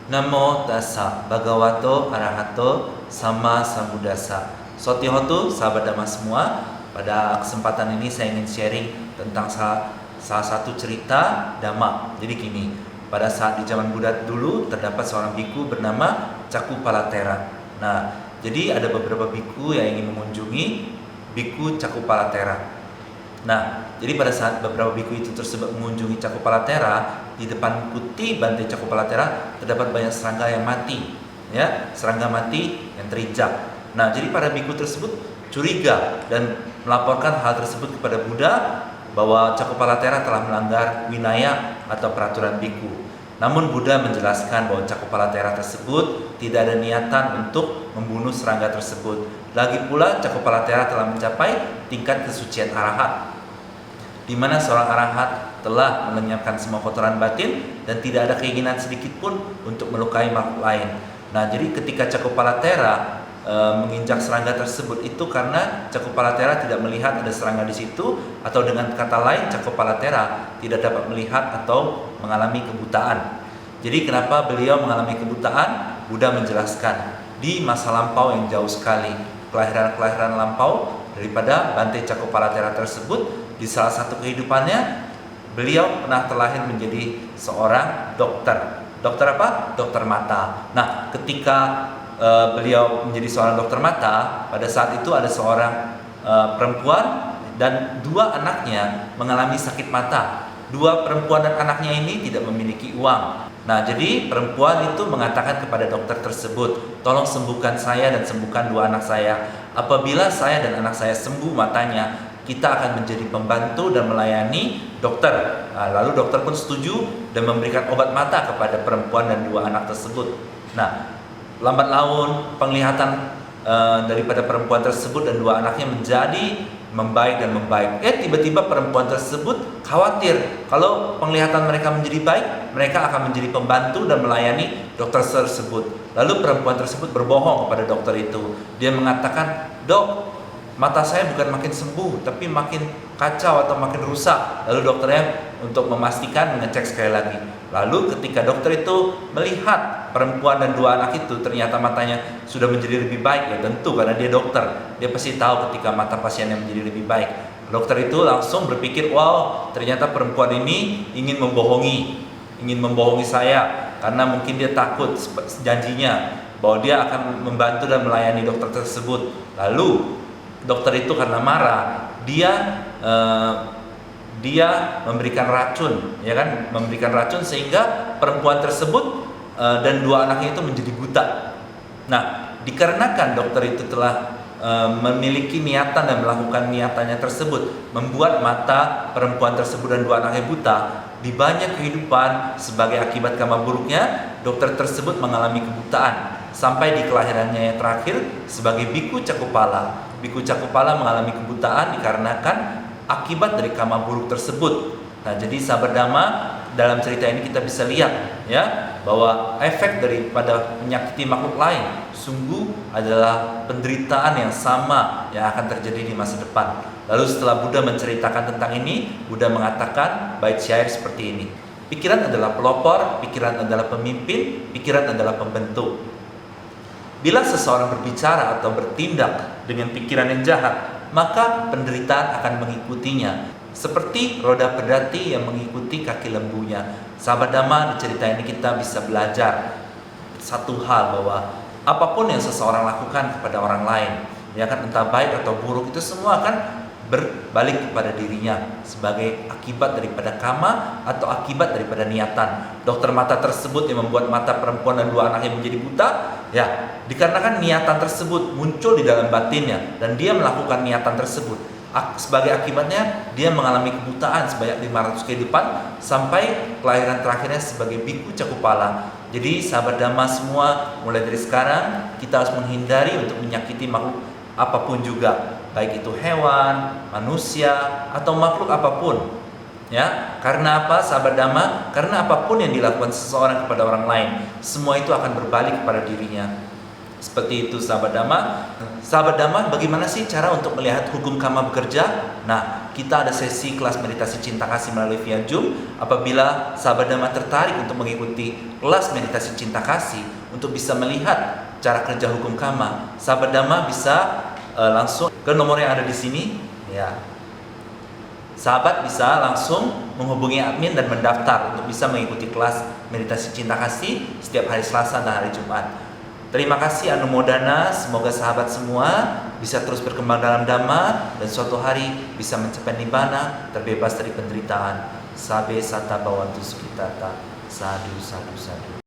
Namo tassa bhagavato arahato sama sambuddhassa. Sotihotu sahabat Dhamma semua, pada kesempatan ini saya ingin sharing tentang salah satu cerita Dhamma. Jadi gini, pada saat di zaman Buddha dulu terdapat seorang biku bernama Cakupalatera. Nah, jadi ada beberapa biku yang ingin mengunjungi biku Cakupalatera. Nah, jadi pada saat beberapa biku itu tersebut mengunjungi Cakupalatera, di depan kuti Bante Cakupalatera terdapat banyak serangga yang mati, ya, serangga mati yang terinjak. Nah, jadi para biku tersebut curiga dan melaporkan hal tersebut kepada Buddha bahwa Cakupalatera telah melanggar winaya atau peraturan biku. Namun Buddha menjelaskan bahwa Cakupalatera tersebut tidak ada niatan untuk membunuh serangga tersebut. Lagi pula Cakupalatera telah mencapai tingkat kesucian arahat, di mana seorang arahat telah melenyapkan semua kotoran batin dan tidak ada keinginan sedikit pun untuk melukai makhluk lain. Nah, jadi ketika Cakupalatera menginjak serangga tersebut itu karena Cakupalatera tidak melihat ada serangga di situ, atau dengan kata lain Cakupalatera tidak dapat melihat atau mengalami kebutaan. Jadi kenapa beliau mengalami kebutaan? Buddha menjelaskan di masa lampau yang jauh sekali, kelahiran lampau daripada Bante Cakupalatera tersebut, di salah satu kehidupannya beliau pernah terlahir menjadi seorang dokter. Dokter apa? Dokter mata. Nah, ketika beliau menjadi seorang dokter mata, pada saat itu ada seorang perempuan dan dua anaknya mengalami sakit mata. Dua perempuan dan anaknya ini tidak memiliki uang. Nah, jadi perempuan itu mengatakan kepada dokter tersebut, tolong sembuhkan saya dan sembuhkan dua anak saya. Apabila saya dan anak saya sembuh matanya, kita akan menjadi pembantu dan melayani dokter. Nah, lalu dokter pun setuju dan memberikan obat mata kepada perempuan dan dua anak tersebut. Nah, lambat laun penglihatan daripada perempuan tersebut dan dua anaknya menjadi membaik dan membaik. Tiba-tiba perempuan tersebut khawatir kalau penglihatan mereka menjadi baik, mereka akan menjadi pembantu dan melayani dokter tersebut. Lalu perempuan tersebut berbohong kepada dokter itu. Dia mengatakan, "Dok, mata saya bukan makin sembuh, tapi makin kacau atau makin rusak." Lalu dokternya untuk memastikan mengecek sekali lagi. Lalu ketika dokter itu melihat perempuan dan dua anak itu ternyata matanya sudah menjadi lebih baik, ya tentu karena dia dokter, dia pasti tahu ketika mata pasiennya menjadi lebih baik. Dokter itu langsung berpikir, wow, ternyata perempuan ini ingin membohongi saya, karena mungkin dia takut janjinya bahwa dia akan membantu dan melayani dokter tersebut. Lalu dokter itu karena marah, dia memberikan racun, ya kan, memberikan racun sehingga perempuan tersebut dan dua anaknya itu menjadi buta. Nah, dikarenakan dokter itu telah memiliki niatan dan melakukan niatannya tersebut, membuat mata perempuan tersebut dan dua anaknya buta, di banyak kehidupan sebagai akibat karma buruknya, dokter tersebut mengalami kebutaan sampai di kelahirannya yang terakhir sebagai biku Cakupala. Biku Cakupala mengalami kebutaan dikarenakan akibat dari karma buruk tersebut. Nah, jadi sahabat Dhamma, dalam cerita ini kita bisa lihat, ya, bahwa efek daripada menyakiti makhluk lain sungguh adalah penderitaan yang sama yang akan terjadi di masa depan. Lalu setelah Buddha menceritakan tentang ini, Buddha mengatakan bait syair seperti ini. Pikiran adalah pelopor, pikiran adalah pemimpin, pikiran adalah pembentuk. Bila seseorang berbicara atau bertindak dengan pikiran yang jahat, maka penderitaan akan mengikutinya, seperti roda pedati yang mengikuti kaki lembunya. Sahabat Dhamma, di cerita ini kita bisa belajar satu hal, bahwa apapun yang seseorang lakukan kepada orang lain, ya kan, entah baik atau buruk, itu semua akan berbalik kepada dirinya sebagai akibat daripada karma atau akibat daripada niatan. Dokter mata tersebut yang membuat mata perempuan dan dua anaknya menjadi buta, ya, dikarenakan niatan tersebut muncul di dalam batinnya dan dia melakukan niatan tersebut. Sebagai akibatnya dia mengalami kebutaan sebanyak 500 kehidupan sampai kelahiran terakhirnya sebagai biku Cakupala. Jadi sahabat Dhamma semua, mulai dari sekarang kita harus menghindari untuk menyakiti makhluk apapun juga, baik itu hewan, manusia, atau makhluk apapun, ya. Karena apa sahabat Dhamma? Karena apapun yang dilakukan seseorang kepada orang lain, semua itu akan berbalik kepada dirinya. Seperti itu sahabat Dhamma. Sahabat Dhamma, bagaimana sih cara untuk melihat hukum karma bekerja? Nah, kita ada sesi kelas meditasi cinta kasih melalui via Zoom. Apabila sahabat Dhamma tertarik untuk mengikuti kelas meditasi cinta kasih untuk bisa melihat cara kerja hukum karma, sahabat Dhamma bisa langsung ke nomor yang ada di sini. Ya, sahabat bisa langsung menghubungi admin dan mendaftar untuk bisa mengikuti kelas meditasi cinta kasih setiap hari Selasa dan hari Jumat. Terima kasih Anumodana, semoga sahabat semua bisa terus berkembang dalam Dhamma dan suatu hari bisa mencapai Nibbana, terbebas dari penderitaan. Sabe sata bawantu sukitata. Sadu, sadu, sadu.